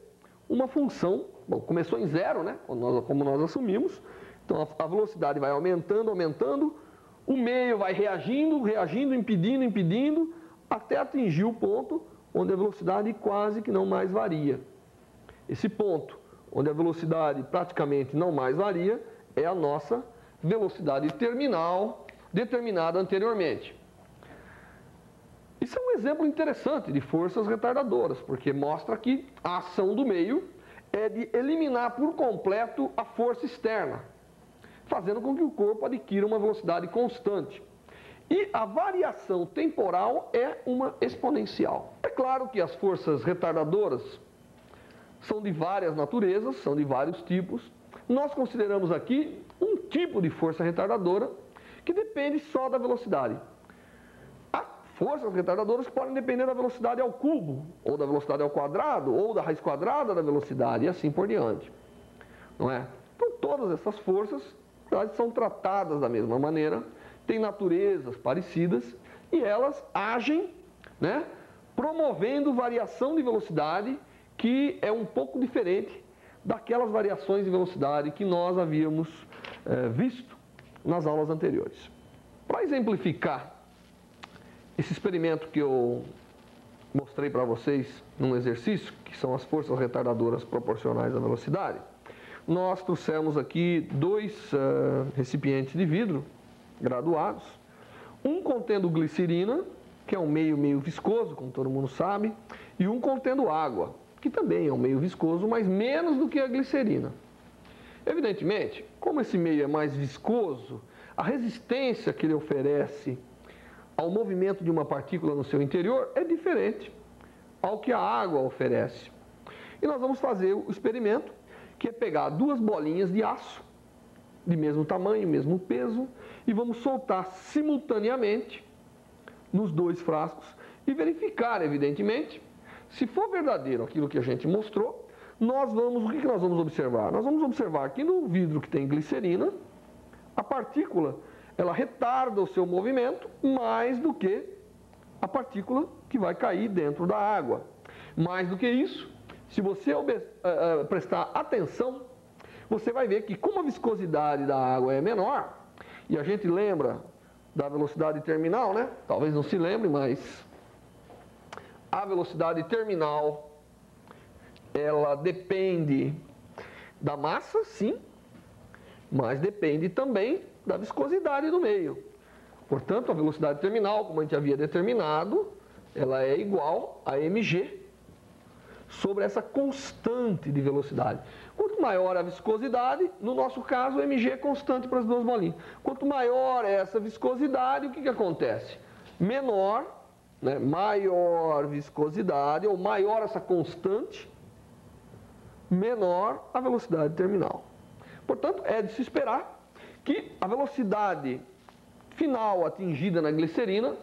[SPEAKER 1] uma função, bom, começou em zero, né, como nós assumimos, então a velocidade vai aumentando, aumentando, o meio vai reagindo, reagindo, impedindo, impedindo, até atingir o ponto onde a velocidade quase que não mais varia. Esse ponto, onde a velocidade praticamente não mais varia, é a nossa velocidade terminal, determinada anteriormente. Isso é um exemplo interessante de forças retardadoras, porque mostra que a ação do meio é de eliminar por completo a força externa, fazendo com que o corpo adquira uma velocidade constante. E a variação temporal é uma exponencial. É claro que as forças retardadoras são de várias naturezas, são de vários tipos. Nós consideramos aqui um tipo de força retardadora que depende só da velocidade. Há forças retardadoras que podem depender da velocidade ao cubo, ou da velocidade ao quadrado, ou da raiz quadrada da velocidade, e assim por diante. Não é? Então, todas essas forças são tratadas da mesma maneira, têm naturezas parecidas, e elas agem, né, promovendo variação de velocidade que é um pouco diferente daquelas variações de velocidade que nós havíamos visto nas aulas anteriores. Para exemplificar esse experimento que eu mostrei para vocês num exercício, que são as forças retardadoras proporcionais à velocidade, nós trouxemos aqui dois recipientes de vidro graduados, um contendo glicerina, que é um meio viscoso, como todo mundo sabe, e um contendo água, que também é um meio viscoso, mas menos do que a glicerina. Evidentemente, como esse meio é mais viscoso, a resistência que ele oferece ao movimento de uma partícula no seu interior é diferente ao que a água oferece. E nós vamos fazer o experimento, que é pegar duas bolinhas de aço, de mesmo tamanho, mesmo peso, e vamos soltar simultaneamente nos dois frascos e verificar, evidentemente, se for verdadeiro aquilo que a gente mostrou, o que nós vamos observar? Nós vamos observar que no vidro que tem glicerina, a partícula, ela retarda o seu movimento mais do que a partícula que vai cair dentro da água. Mais do que isso, se você prestar atenção, você vai ver que como a viscosidade da água é menor, e a gente lembra da velocidade terminal, né? Talvez não se lembre, mas a velocidade terminal, ela depende da massa, sim, mas depende também da viscosidade do meio. Portanto, a velocidade terminal, como a gente havia determinado, ela é igual a mg sobre essa constante de velocidade. Quanto maior a viscosidade, no nosso caso, o mg é constante para as duas bolinhas. Quanto maior é essa viscosidade, o que acontece? Menor, né, maior viscosidade, ou maior essa constante, menor a velocidade terminal. Portanto, é de se esperar que a velocidade final atingida na glicerina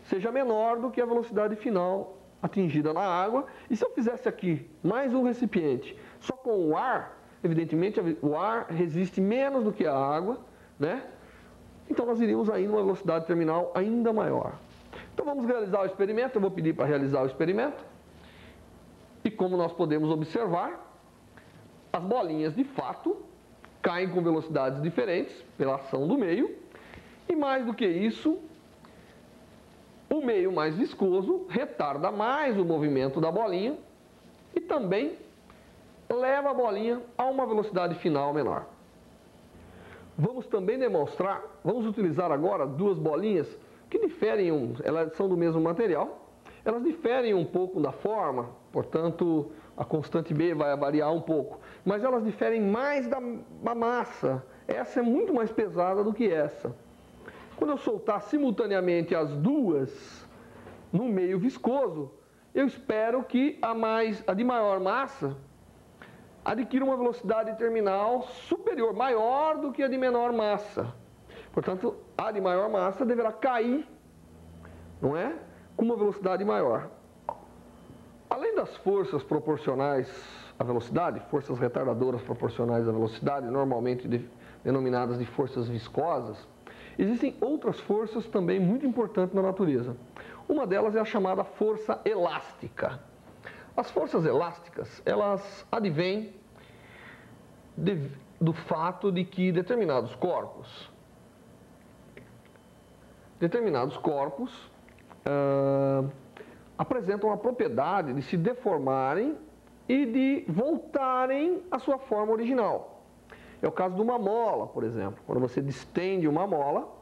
[SPEAKER 1] seja menor do que a velocidade final atingida na água. E se eu fizesse aqui mais um recipiente só com o ar, evidentemente o ar resiste menos do que a água, né? Então nós iríamos aí numa velocidade terminal ainda maior. Então vamos realizar o experimento, eu vou pedir para realizar o experimento. E como nós podemos observar, as bolinhas de fato caem com velocidades diferentes pela ação do meio. E mais do que isso, o meio mais viscoso retarda mais o movimento da bolinha e também leva a bolinha a uma velocidade final menor. Vamos também demonstrar, vamos utilizar agora duas bolinhas que diferem, elas são do mesmo material, elas diferem um pouco da forma, portanto a constante B vai variar um pouco, mas elas diferem mais da massa. Essa é muito mais pesada do que essa. Quando eu soltar simultaneamente as duas no meio viscoso, eu espero que a de maior massa adquira uma velocidade terminal superior, maior do que a de menor massa. Portanto, a de maior massa deverá cair, não é? Com uma velocidade maior. Além das forças proporcionais à velocidade, forças retardadoras proporcionais à velocidade, normalmente denominadas de forças viscosas, existem outras forças também muito importantes na natureza. Uma delas é a chamada força elástica. As forças elásticas, elas advêm do fato de que determinados corpos apresentam a propriedade de se deformarem e de voltarem à sua forma original. É o caso de uma mola, por exemplo. Quando você distende uma mola,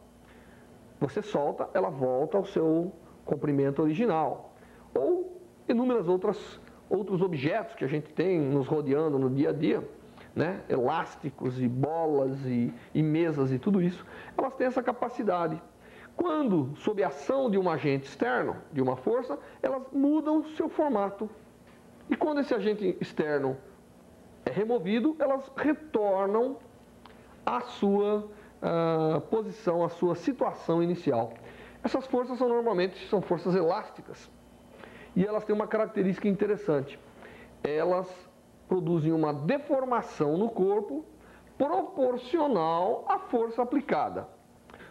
[SPEAKER 1] você solta, ela volta ao seu comprimento original. Ou inúmeras outros objetos que a gente tem nos rodeando no dia a dia, né? Elásticos e bolas e mesas e tudo isso, elas têm essa capacidade. Quando, sob a ação de um agente externo, de uma força, elas mudam seu formato. E quando esse agente externo é removido, elas retornam à sua posição, à sua situação inicial. Essas forças normalmente são forças elásticas. E elas têm uma característica interessante. Elas produzem uma deformação no corpo proporcional à força aplicada.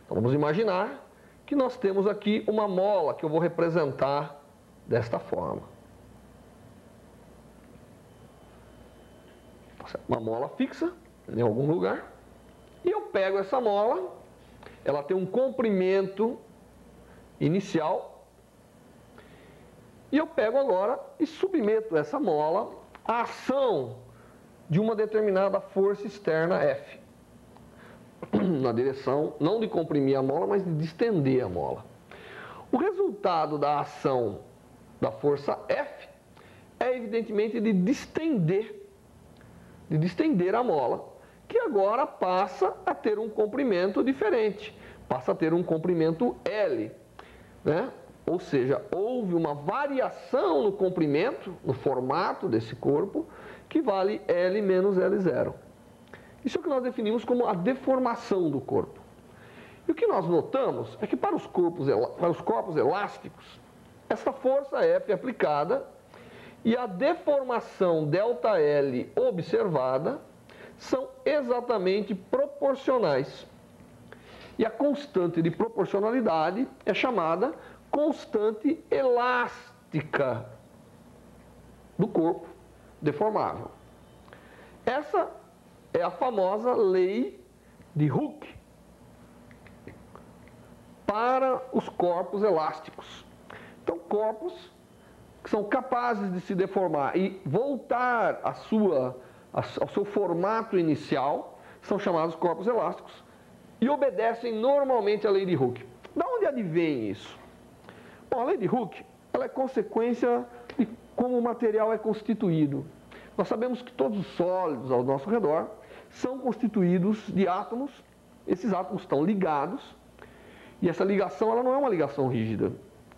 [SPEAKER 1] Então vamos imaginar que nós temos aqui uma mola que eu vou representar desta forma. Uma mola fixa em algum lugar. E eu pego essa mola, ela tem um comprimento inicial. E eu pego agora e submeto essa mola à ação de uma determinada força externa F. Na direção, não de comprimir a mola, mas de distender a mola. O resultado da ação da força F é evidentemente de distender a mola, que agora passa a ter um comprimento diferente, passa a ter um comprimento L, né? Ou seja, houve uma variação no comprimento, no formato desse corpo, que vale L menos L0. Isso é o que nós definimos como a deformação do corpo. E o que nós notamos é que para os corpos elásticos, essa força F é aplicada e a deformação ΔL observada são exatamente proporcionais. E a constante de proporcionalidade é chamada constante elástica do corpo deformável. Essa é a famosa lei de Hooke para os corpos elásticos. Então, corpos que são capazes de se deformar e voltar ao seu formato inicial são chamados corpos elásticos e obedecem normalmente à lei de Hooke. De onde advém isso? Bom, a lei de Hooke ela é consequência de como o material é constituído. Nós sabemos que todos os sólidos ao nosso redor são constituídos de átomos. Esses átomos estão ligados e essa ligação ela não é uma ligação rígida,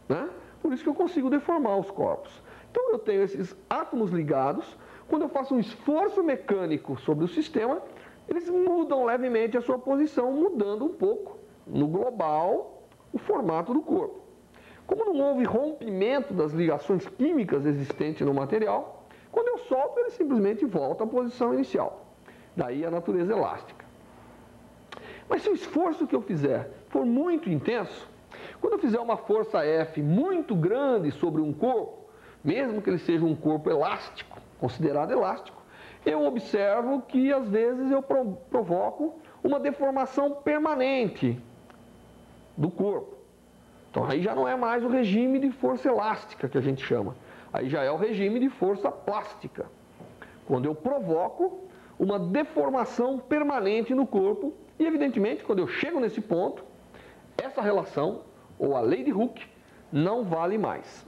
[SPEAKER 1] né? Por isso que eu consigo deformar os corpos. Então eu tenho esses átomos ligados. Quando eu faço um esforço mecânico sobre o sistema, eles mudam levemente a sua posição, mudando um pouco, no global, o formato do corpo. Como não houve rompimento das ligações químicas existentes no material, quando eu solto, ele simplesmente volta à posição inicial. Daí a natureza elástica. Mas se o esforço que eu fizer for muito intenso, quando eu fizer uma força F muito grande sobre um corpo, mesmo que ele seja um corpo elástico, considerado elástico, eu observo que às vezes eu provoco uma deformação permanente do corpo. Então aí já não é mais o regime de força elástica que a gente chama, aí já é o regime de força plástica. Quando eu provoco uma deformação permanente no corpo e evidentemente quando eu chego nesse ponto, essa relação, ou a lei de Hooke, não vale mais.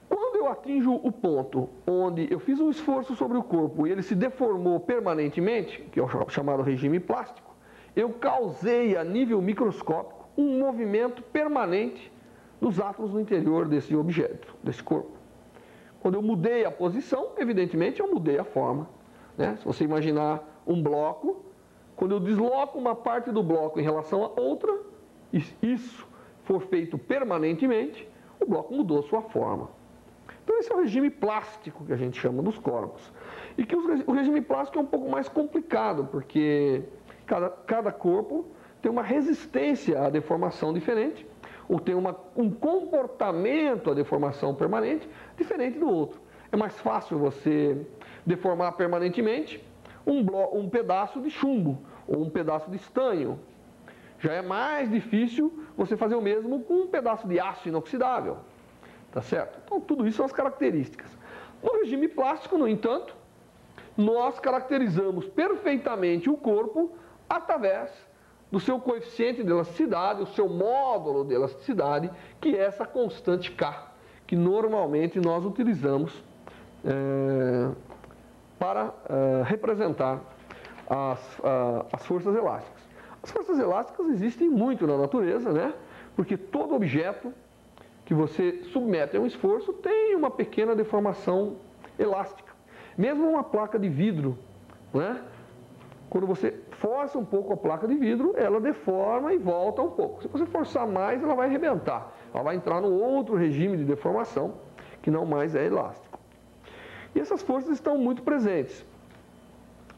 [SPEAKER 1] Quando eu atinjo o ponto onde eu fiz um esforço sobre o corpo e ele se deformou permanentemente, que é o chamado regime plástico, eu causei a nível microscópico um movimento permanente dos átomos no interior desse objeto, desse corpo. Quando eu mudei a posição, evidentemente eu mudei a forma, né? Se você imaginar um bloco, quando eu desloco uma parte do bloco em relação a outra, e isso for feito permanentemente, o bloco mudou sua forma. Então esse é o regime plástico que a gente chama dos corpos. E que o regime plástico é um pouco mais complicado, porque cada corpo tem uma resistência à deformação diferente, ou tem um comportamento à deformação permanente diferente do outro. É mais fácil você deformar permanentemente um pedaço de chumbo ou um pedaço de estanho. Já é mais difícil você fazer o mesmo com um pedaço de aço inoxidável. Tá certo? Então, tudo isso são as características. No regime plástico, no entanto, nós caracterizamos perfeitamente o corpo através do seu coeficiente de elasticidade, o seu módulo de elasticidade, que é essa constante K, que normalmente nós utilizamos para representar as forças elásticas. As forças elásticas existem muito na natureza, né? Porque todo objeto que você submete a um esforço tem uma pequena deformação elástica. Mesmo uma placa de vidro, né? Quando você força um pouco a placa de vidro, ela deforma e volta um pouco. Se você forçar mais, ela vai arrebentar. Ela vai entrar num outro regime de deformação, que não mais é elástico. E essas forças estão muito presentes.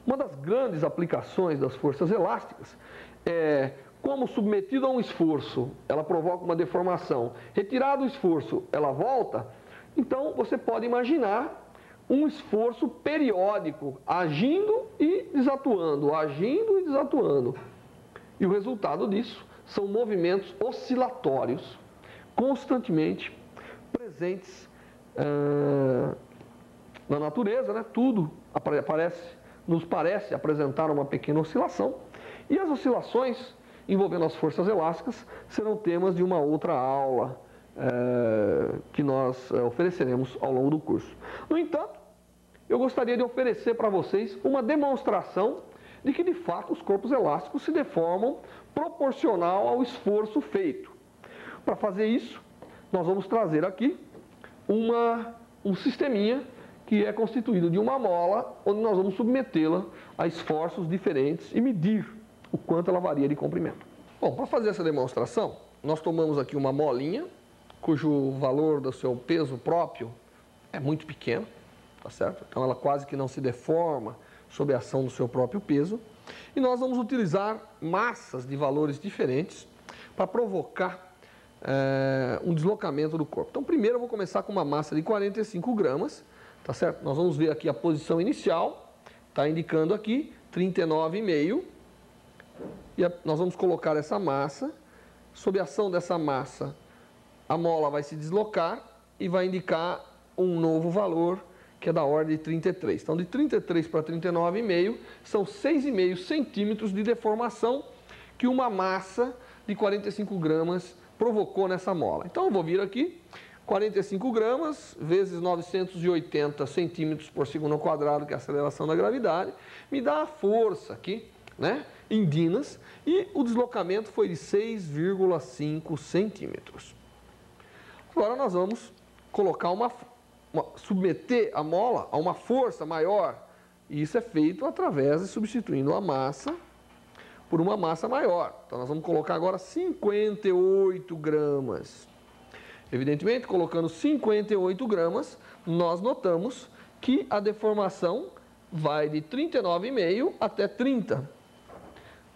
[SPEAKER 1] Uma das grandes aplicações das forças elásticas é como submetida a um esforço, ela provoca uma deformação. Retirado o esforço, ela volta. Então, você pode imaginar um esforço periódico, agindo e desatuando, agindo e desatuando. E o resultado disso são movimentos oscilatórios, constantemente presentes na natureza, né? Tudo nos parece apresentar uma pequena oscilação. E as oscilações envolvendo as forças elásticas serão temas de uma outra aula que nós ofereceremos ao longo do curso. No entanto, eu gostaria de oferecer para vocês uma demonstração de que, de fato, os corpos elásticos se deformam proporcional ao esforço feito. Para fazer isso, nós vamos trazer aqui um sisteminha que é constituído de uma mola, onde nós vamos submetê-la a esforços diferentes e medir o quanto ela varia de comprimento. Bom, para fazer essa demonstração, nós tomamos aqui uma molinha, cujo valor do seu peso próprio é muito pequeno, tá certo? Então ela quase que não se deforma sob a ação do seu próprio peso. E nós vamos utilizar massas de valores diferentes para provocar um deslocamento do corpo. Então primeiro eu vou começar com uma massa de 45 gramas, tá certo? Nós vamos ver aqui a posição inicial, está indicando aqui 39,5. E nós vamos colocar essa massa. Sob a ação dessa massa, a mola vai se deslocar e vai indicar um novo valor, que é da ordem de 33. Então, de 33 para 39,5 são 6,5 centímetros de deformação que uma massa de 45 gramas provocou nessa mola. Então, eu vou vir aqui, 45 gramas vezes 980 centímetros por segundo ao quadrado, que é a aceleração da gravidade, me dá a força aqui, né, em dinas, e o deslocamento foi de 6,5 centímetros. Agora nós vamos colocar submeter a mola a uma força maior, e isso é feito através de substituindo a massa por uma massa maior. Então nós vamos colocar agora 58 gramas. Evidentemente, colocando 58 gramas, nós notamos que a deformação vai de 39,5 até 30.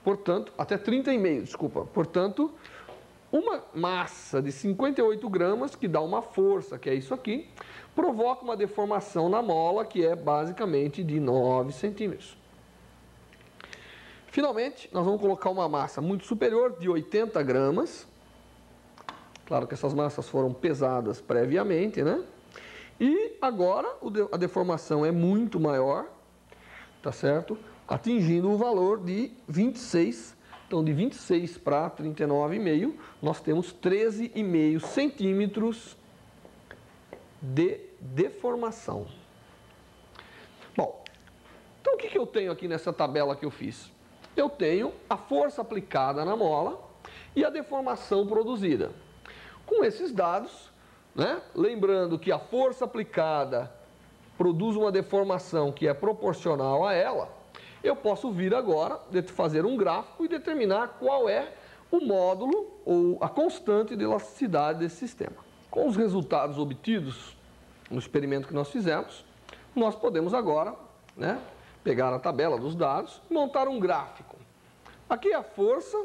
[SPEAKER 1] Portanto, até 30,5, desculpa. Portanto, uma massa de 58 gramas, que dá uma força, que é isso aqui, provoca uma deformação na mola, que é basicamente de 9 centímetros. Finalmente, nós vamos colocar uma massa muito superior, de 80 gramas. Claro que essas massas foram pesadas previamente, né? E agora a deformação é muito maior, tá certo? Atingindo o valor de 26. Então, de 26 para 39,5, nós temos 13,5 centímetros de deformação. Bom, então o que eu tenho aqui nessa tabela que eu fiz? Eu tenho a força aplicada na mola e a deformação produzida. Com esses dados, né, lembrando que a força aplicada produz uma deformação que é proporcional a ela, eu posso vir agora, fazer um gráfico e determinar qual é o módulo ou a constante de elasticidade desse sistema. Com os resultados obtidos no experimento que nós fizemos, nós podemos agora, né, pegar a tabela dos dados e montar um gráfico. Aqui é a força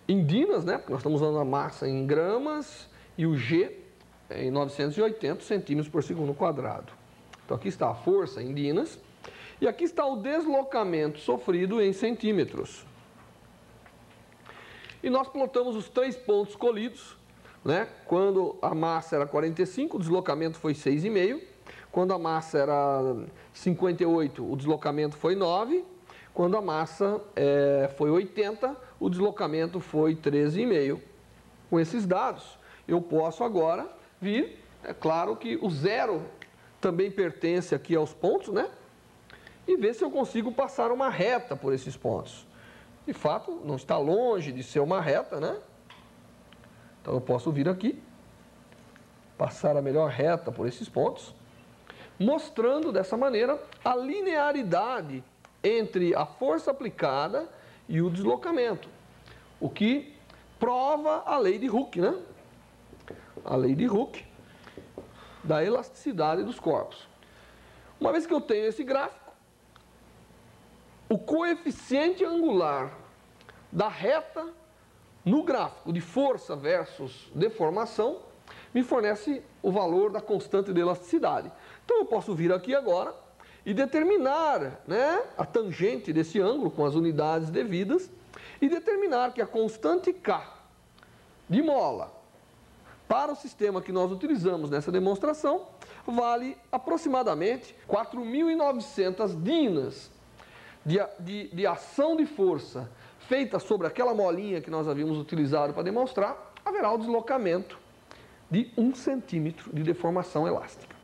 [SPEAKER 1] em dinas, né, porque nós estamos usando a massa em gramas e o G em 980 centímetros por segundo quadrado. Então aqui está a força em dinas. E aqui está o deslocamento sofrido em centímetros. E nós plotamos os 3 pontos colhidos, né? Quando a massa era 45, o deslocamento foi 6,5. Quando a massa era 58, o deslocamento foi 9. Quando a massa foi 80, o deslocamento foi 13,5. Com esses dados, eu posso agora vir, é claro que o zero também pertence aqui aos pontos, né? E ver se eu consigo passar uma reta por esses pontos. De fato, não está longe de ser uma reta, né? Então eu posso vir aqui, passar a melhor reta por esses pontos, mostrando dessa maneira a linearidade entre a força aplicada e o deslocamento, o que prova a lei de Hooke, né? A lei de Hooke da elasticidade dos corpos. Uma vez que eu tenho esse gráfico, o coeficiente angular da reta no gráfico de força versus deformação me fornece o valor da constante de elasticidade. Então eu posso vir aqui agora e determinar, né, a tangente desse ângulo com as unidades devidas e determinar que a constante K de mola para o sistema que nós utilizamos nessa demonstração vale aproximadamente 4.900 dinas de ação de força feita sobre aquela molinha que nós havíamos utilizado para demonstrar, haverá o deslocamento de 1 centímetro de deformação elástica.